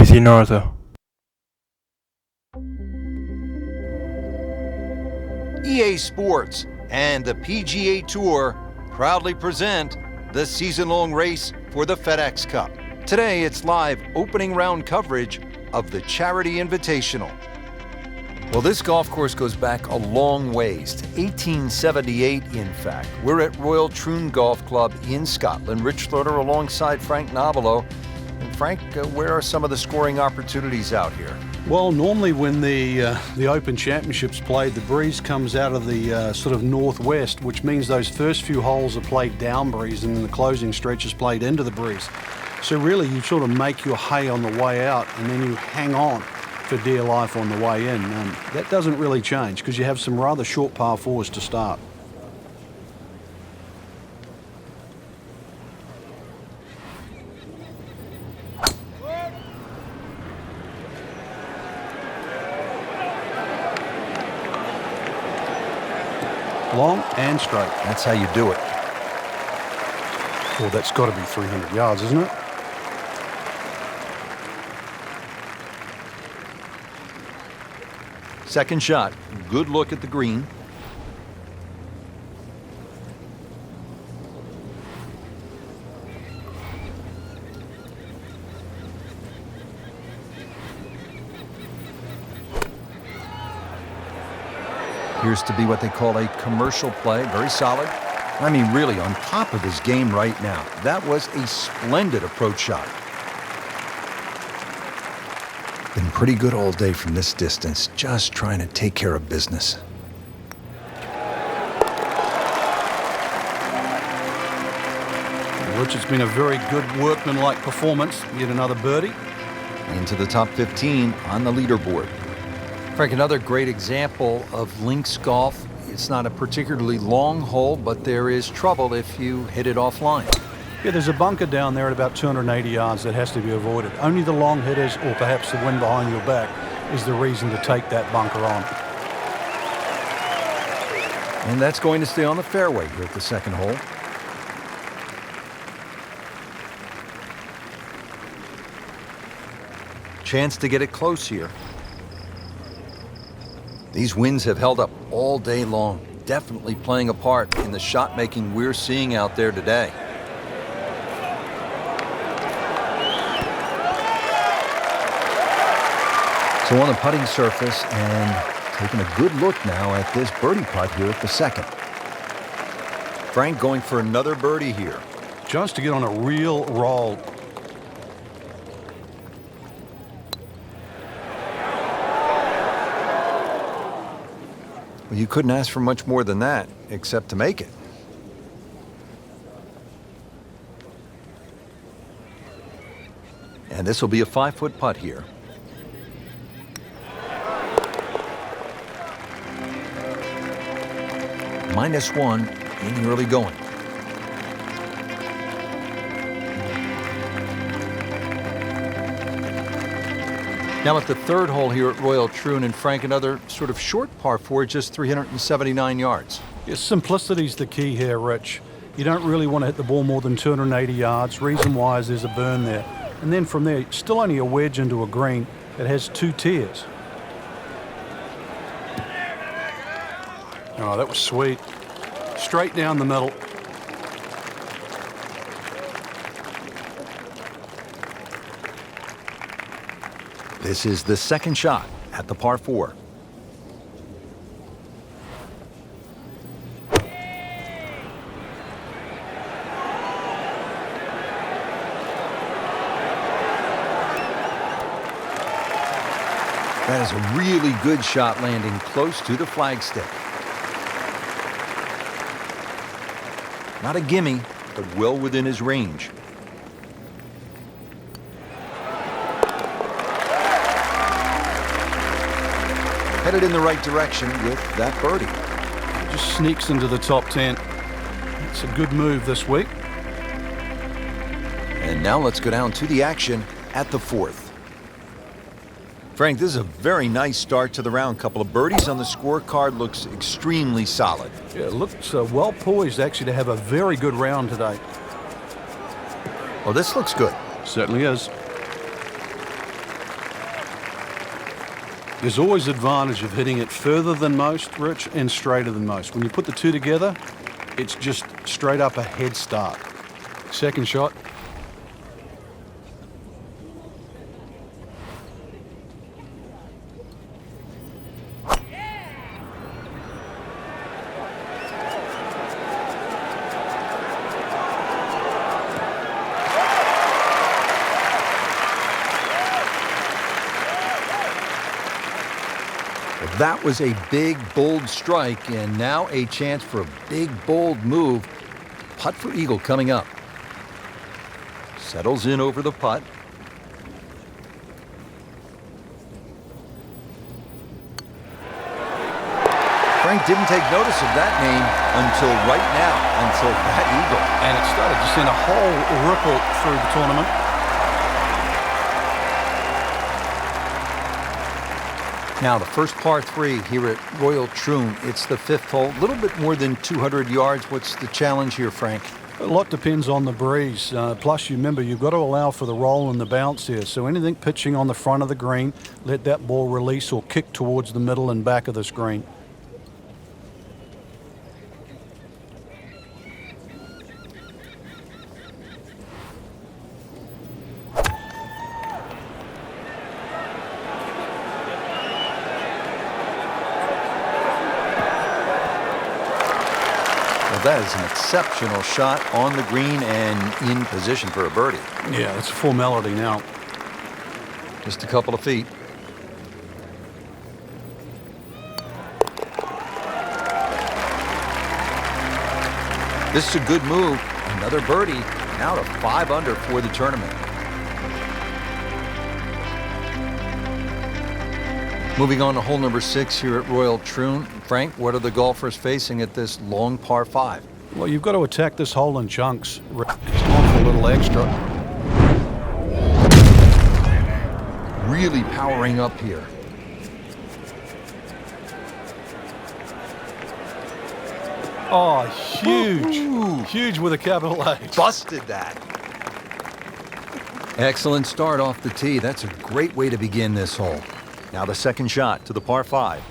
Timothy Norther. EA Sports and the PGA Tour proudly present the season-long race for the FedEx Cup. Today, it's live opening round coverage of the Charity Invitational. Well, this golf course goes back a long ways, to 1878, in fact. We're at Royal Troon Golf Club in Scotland. Rich Slaughter alongside Frank Nobilo. And Frank, where are some of the scoring opportunities out here? Well, normally when the Open Championships played, the breeze comes out of the sort of northwest, which means those first few holes are played down breeze and then the closing stretch is played into the breeze. So really you sort of make your hay on the way out and then you hang on for dear life on the way in. That doesn't really change because you have some rather short par fours to start. Long and straight. That's how you do it. Well, that's got to be 300 yards, isn't it? Second shot, good look at the green. Appears to be what they call a commercial play, very solid. I mean, really on top of his game right now. That was a splendid approach shot. Been pretty good all day from this distance, just trying to take care of business. Rich, it's been a very good workmanlike performance. Yet another birdie. Into the top 15 on the leaderboard. Frank, another great example of links golf. It's not a particularly long hole, but there is trouble if you hit it offline. Yeah, there's a bunker down there at about 280 yards that has to be avoided. Only the long hitters or perhaps the wind behind your back is the reason to take that bunker on. And that's going to stay on the fairway here at the second hole. Chance to get it close here. These winds have held up all day long, definitely playing a part in the shot making we're seeing out there today. So on the putting surface and taking a good look now at this birdie putt here at the second. Frank going for another birdie here. Just to get on a real roll. Well, you couldn't ask for much more than that, except to make it. And this will be a 5-foot putt here. -1 in the early going. Now at the third hole here at Royal Troon, and Frank, another sort of short par 4, just 379 yards. Yeah, simplicity's the key here, Rich. You don't really want to hit the ball more than 280 yards. Reason why is there's a burn there. And then from there, still only a wedge into a green that has 2 tiers. Oh, that was sweet. Straight down the middle. This is the second shot at the par 4. That is a really good shot landing close to the flagstick. Not a gimme, but well within his range. Headed in the right direction with that birdie. Just sneaks into the top 10. It's a good move this week. And now let's go down to the action at the 4th. Frank, this is a very nice start to the round. Couple of birdies on the scorecard, looks extremely solid. Yeah, it looks well poised actually to have a very good round today. Well, this looks good. Certainly is. There's always advantage of hitting it further than most, Rich, and straighter than most. When you put the two together, it's just straight up a head start. Second shot. That was a big, bold strike, and now a chance for a big, bold move. Putt for eagle coming up. Settles in over the putt. Frank didn't take notice of that name until right now, until that eagle. And it started to send a whole ripple through the tournament. Now the first par 3 here at Royal Troon. It's the 5th hole, a little bit more than 200 yards. What's the challenge here, Frank? A lot depends on the breeze. Plus, you remember, you've got to allow for the roll and the bounce here. So anything pitching on the front of the green, let that ball release or kick towards the middle and back of this green. That is an exceptional shot on the green and in position for a birdie. Yeah, it's a formality now. Just a couple of feet. This is a good move. Another birdie. Now to 5 under for the tournament. Moving on to hole number 6 here at Royal Troon. Frank, what are the golfers facing at this long par 5? Well, you've got to attack this hole in chunks. It's on for a little extra. Really powering up here. Oh, huge. Ooh. Huge with a capital H. Busted that. Excellent start off the tee. That's a great way to begin this hole. Now the second shot to the par 5.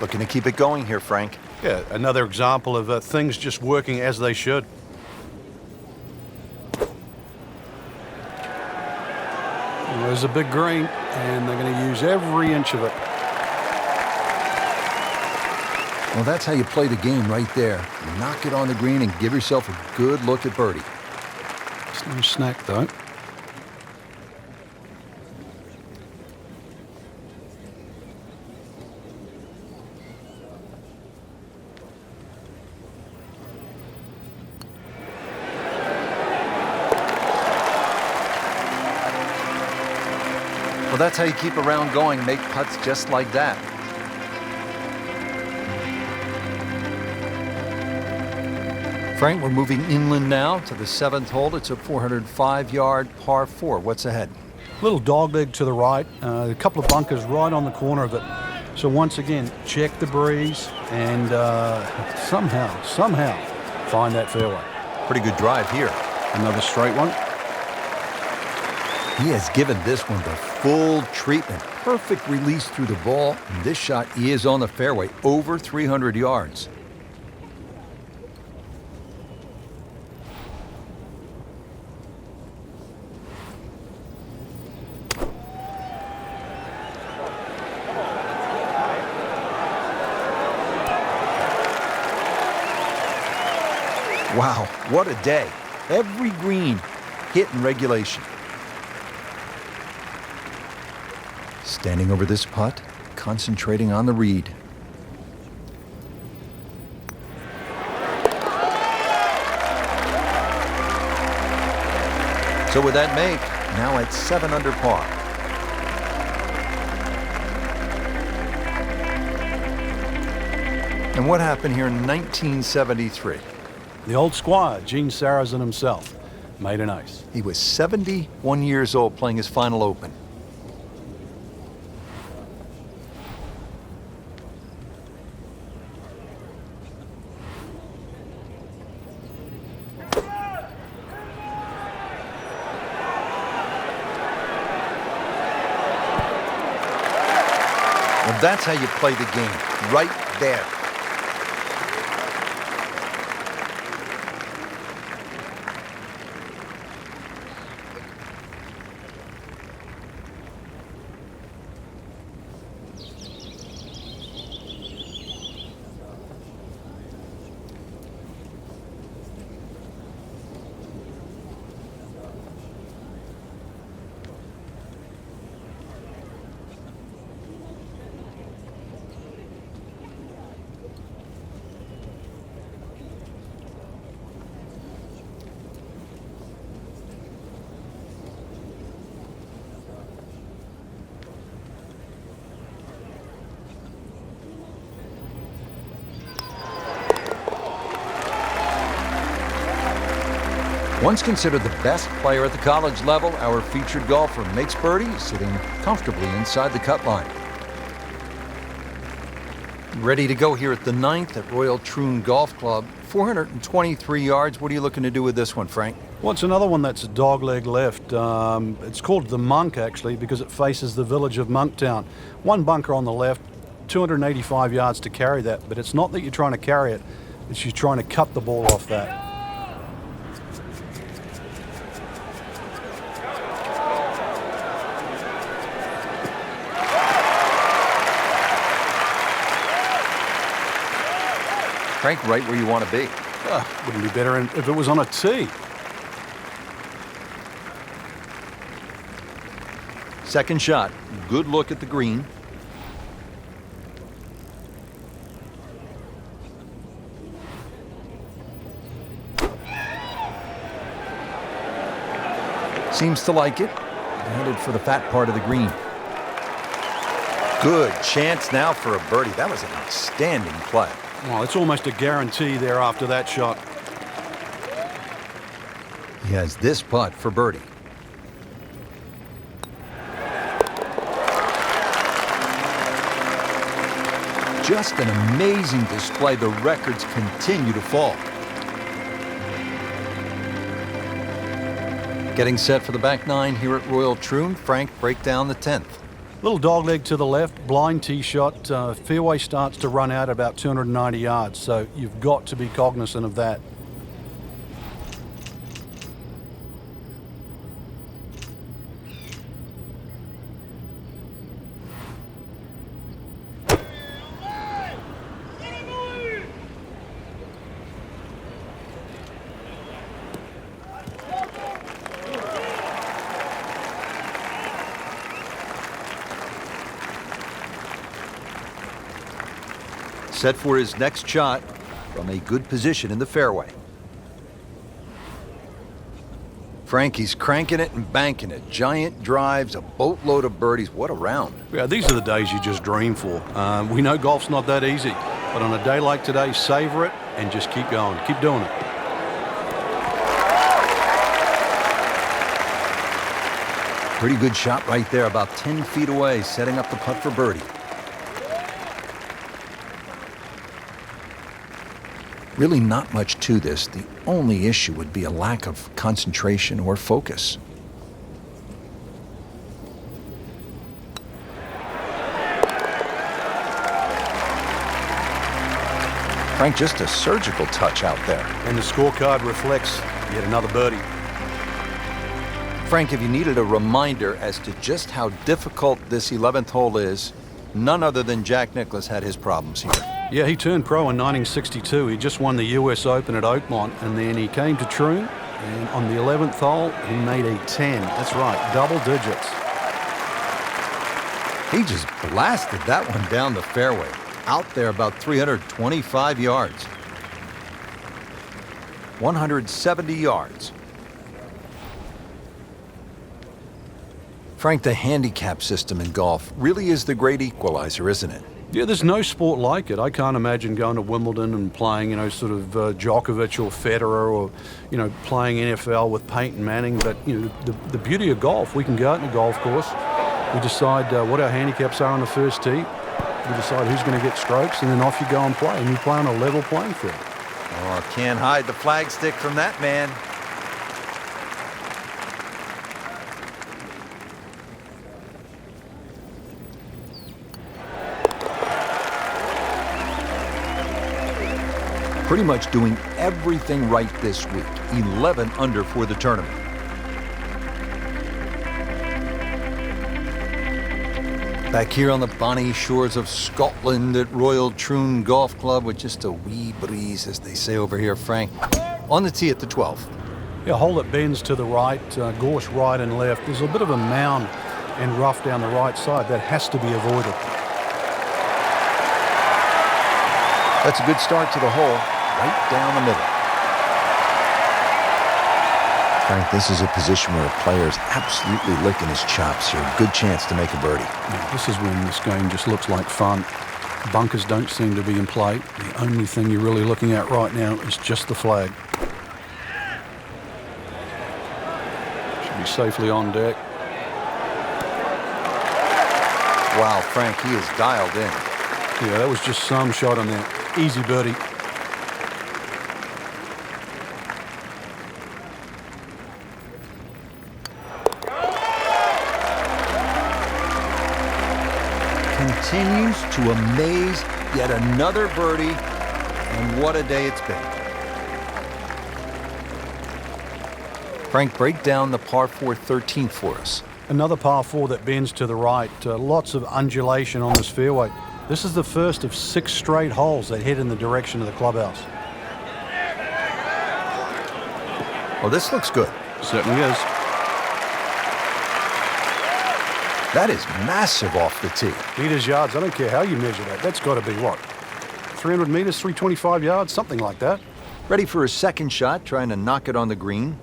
Looking to keep it going here, Frank. Yeah, another example of things just working as they should. Well, there's a big green, and they're going to use every inch of it. Well, that's how you play the game right there. You knock it on the green and give yourself a good look at birdie. It's no snack, though. Well, that's how you keep a round going, make putts just like that. Frank, we're moving inland now to the 7th hole. It's a 405-yard par 4. What's ahead? Little dogleg to the right, a couple of bunkers right on the corner of it. So once again, check the breeze and somehow find that fairway. Pretty good drive here. Another straight one. He has given this one the full treatment. Perfect release through the ball. And this shot is on the fairway, over 300 yards. Wow, what a day. Every green hit in regulation. Standing over this putt, concentrating on the read. So with that make, now at 7 under par. And what happened here in 1973? The old squire, Gene Sarazen himself, made an ace. He was 71 years old playing his final Open. Well, that's how you play the game, right there. Once considered the best player at the college level, our featured golfer makes birdie, sitting comfortably inside the cut line. Ready to go here at the 9th at Royal Troon Golf Club. 423 yards. What are you looking to do with this one, Frank? Well, it's another one that's a dogleg left. It's called the Monk, actually, because it faces the village of Monktown. One bunker on the left, 285 yards to carry that, but it's not that you're trying to carry it, it's you're trying to cut the ball off that. Frank, right where you want to be. Wouldn't be better if it was on a tee. Second shot. Good look at the green. Seems to like it. Headed for the fat part of the green. Good chance now for a birdie. That was an outstanding play. Well, it's almost a guarantee there after that shot. He has this putt for birdie. Just an amazing display. The records continue to fall. Getting set for the back nine here at Royal Troon. Frank, break down the 10th. Little dogleg to the left, blind tee shot. Fairway starts to run out about 290 yards, so you've got to be cognizant of that. Set for his next shot from a good position in the fairway. Frankie's cranking it and banking it. Giant drives, a boatload of birdies. What a round. Yeah, these are the days you just dream for. We know golf's not that easy, but on a day like today, savor it and just keep going. Keep doing it. Pretty good shot right there, about 10 feet away, setting up the putt for birdie. Really not much to this. The only issue would be a lack of concentration or focus. Frank, just a surgical touch out there. And the scorecard reflects yet another birdie. Frank, if you needed a reminder as to just how difficult this 11th hole is, none other than Jack Nicklaus had his problems here. Yeah, he turned pro in 1962. He just won the US Open at Oakmont, and then he came to Troon, and on the 11th hole, he made a 10. That's right, double digits. He just blasted that one down the fairway, out there about 325 yards. 170 yards. Frank, the handicap system in golf really is the great equalizer, isn't it? Yeah, there's no sport like it. I can't imagine going to Wimbledon and playing, sort of Djokovic or Federer, or, playing NFL with Peyton Manning. But, the beauty of golf, we can go out in a golf course. We decide what our handicaps are on the first tee. We decide who's going to get strokes, and then off you go and play. And you play on a level playing field. Oh, can't hide the flagstick from that man. Pretty much doing everything right this week. 11 under for the tournament. Back here on the bonny shores of Scotland at Royal Troon Golf Club with just a wee breeze, as they say over here, Frank. On the tee at the 12th. Yeah, hole that bends to the right, gorse right and left. There's a bit of a mound and rough down the right side that has to be avoided. That's a good start to the hole, right down the middle. Frank, this is a position where a player's absolutely licking his chops here. Good chance to make a birdie. Yeah, this is when this game just looks like fun. Bunkers don't seem to be in play. The only thing you're really looking at right now is just the flag. Should be safely on deck. Wow, Frank, he is dialed in. Yeah, that was just some shot on there. Easy birdie. Continues to amaze. Yet another birdie, and what a day it's been. Frank, break down the par 4 13th for us. Another par 4 that bends to the right. Lots of undulation on this fairway. This is the first of 6 straight holes that head in the direction of the clubhouse. Oh, this looks good. Certainly is. That is massive off the tee. Meters, yards, I don't care how you measure that. That's got to be what? 300 meters, 325 yards, something like that. Ready for a second shot, trying to knock it on the green.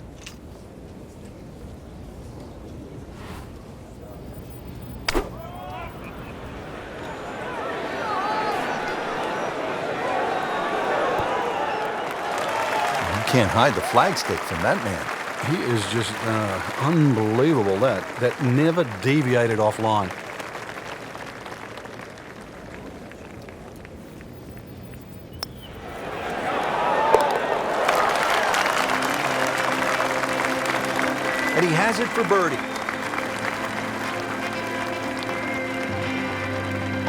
Can't hide the flagstick from that man. He is just unbelievable. That never deviated offline. And he has it for birdie.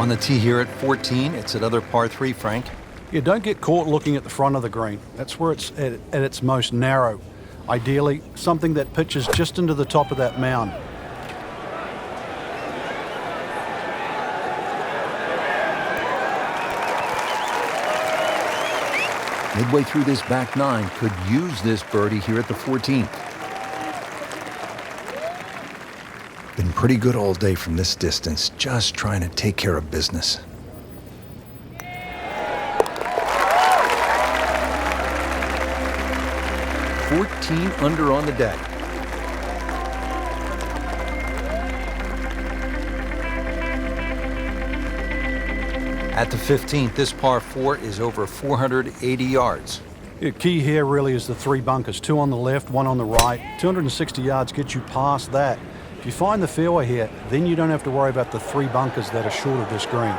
On the tee here at 14, it's another par 3, Frank. You don't get caught looking at the front of the green. That's where it's at its most narrow. Ideally, something that pitches just into the top of that mound. Midway through this back 9, could use this birdie here at the 14th. Been pretty good all day from this distance, just trying to take care of business. Under on the deck. At the 15th, this par 4 is over 480 yards. The key here really is the 3 bunkers, 2 on the left, 1 on the right. 260 yards gets you past that. If you find the fairway here, then you don't have to worry about the 3 bunkers that are short of this green.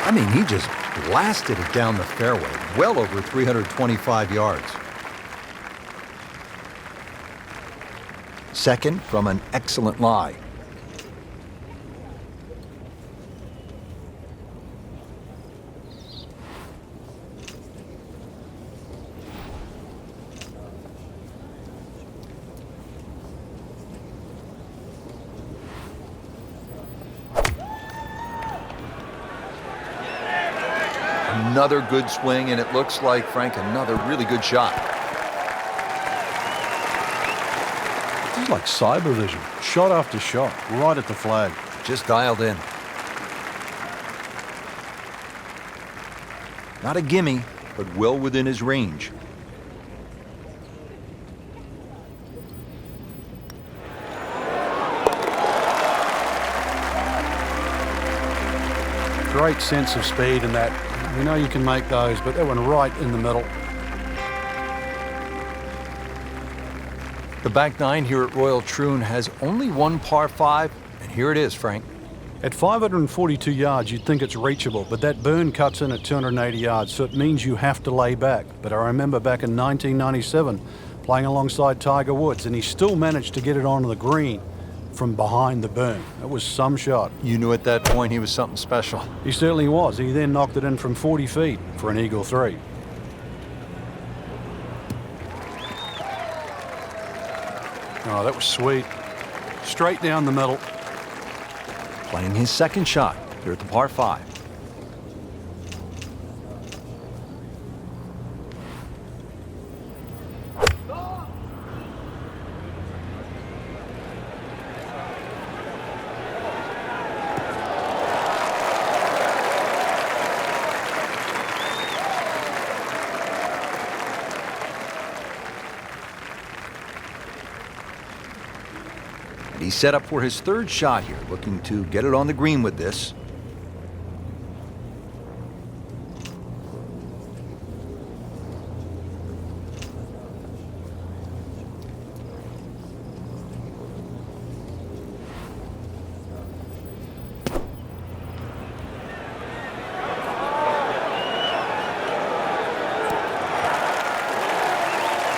I mean, he just blasted it down the fairway, well over 325 yards. Second from an excellent lie. Another good swing, and it looks like, Frank, another really good shot. This is like cyber vision. Shot after shot, right at the flag. Just dialed in. Not a gimme, but well within his range. Great sense of speed in that. You know you can make those, but that one right in the middle. The back nine here at Royal Troon has only one par 5, and here it is, Frank. At 542 yards, you'd think it's reachable, but that burn cuts in at 280 yards, so it means you have to lay back. But I remember back in 1997, playing alongside Tiger Woods, and he still managed to get it onto the green from behind the burn. It was some shot. You knew at that point he was something special. He certainly was. He then knocked it in from 40 feet for an eagle 3. Oh, that was sweet. Straight down the middle. Playing his second shot here at the par 5. And he's set up for his third shot here, looking to get it on the green with this.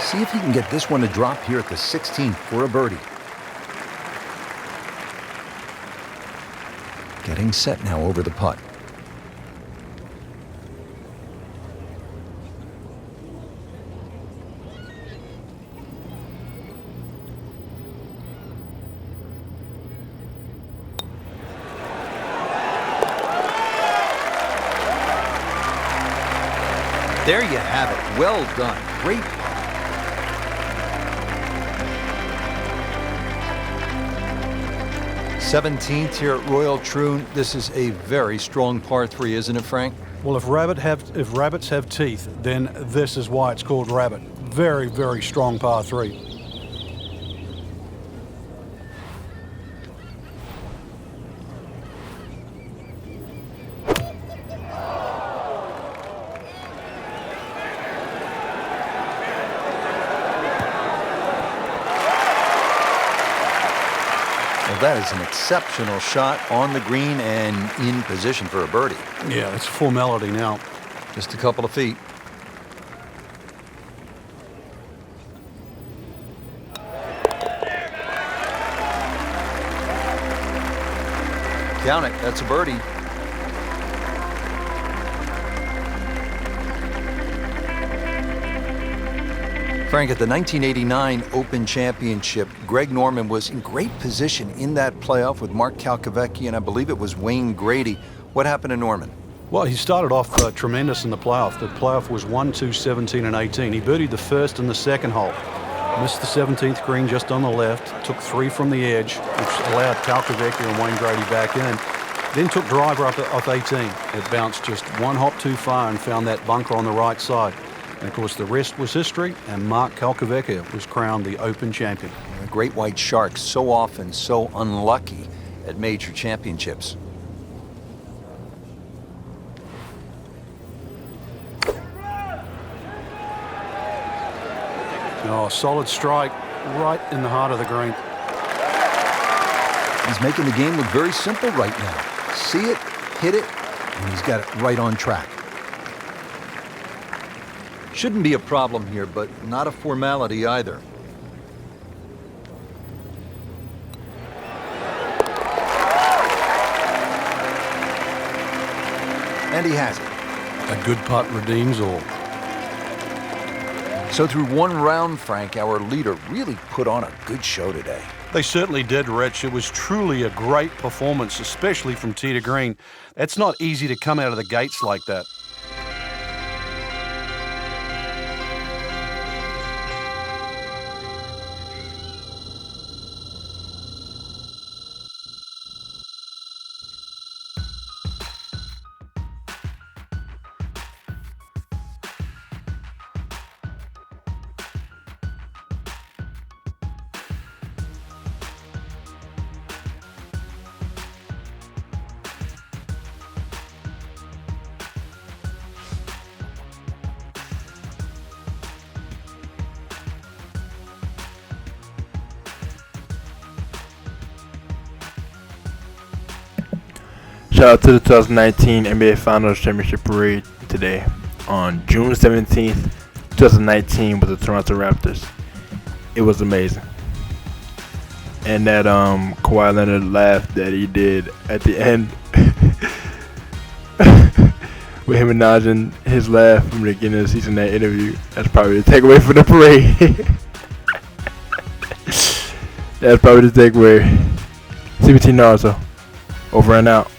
See if he can get this one to drop here at the 16th for a birdie. Getting set now over the putt. There you have it. Well done. Great putt. 17th here at Royal Troon. This is a very strong par 3, isn't it, Frank? Well, if rabbits have teeth, then this is why it's called rabbit. Very, very strong par 3. That is an exceptional shot on the green and in position for a birdie. Yeah, it's a formality now. Just a couple of feet. Count it. That's a birdie. Frank, at the 1989 Open Championship, Greg Norman was in great position in that playoff with Mark Calcavecchia, and I believe it was Wayne Grady. What happened to Norman? Well, he started off tremendous in the playoff. The playoff was 1, 2, 17, and 18. He birdied the first and the second hole. Missed the 17th green just on the left. Took 3 from the edge, which allowed Calcavecchia and Wayne Grady back in. Then took driver off 18. It bounced just one hop too far and found that bunker on the right side. And of course, the rest was history, and Mark Calcavecchia was crowned the Open champion. The Great White Sharks, so often so unlucky at major championships. Oh, solid strike right in the heart of the green. He's making the game look very simple right now. See it, hit it, and he's got it right on track. Shouldn't be a problem here, but not a formality either. And he has it. A good putt redeems all. So through one round, Frank, our leader really put on a good show today. They certainly did, Rich. It was truly a great performance, especially from tee to green. It's not easy to come out of the gates like that. Shout out to the 2019 NBA Finals Championship Parade today on June 17th, 2019 with the Toronto Raptors. It was amazing. And that Kawhi Leonard laugh that he did at the end with him acknowledging his laugh from the beginning of the season, that interview, that's probably the takeaway from the parade. That's probably the takeaway. CBT Naruto, over and out.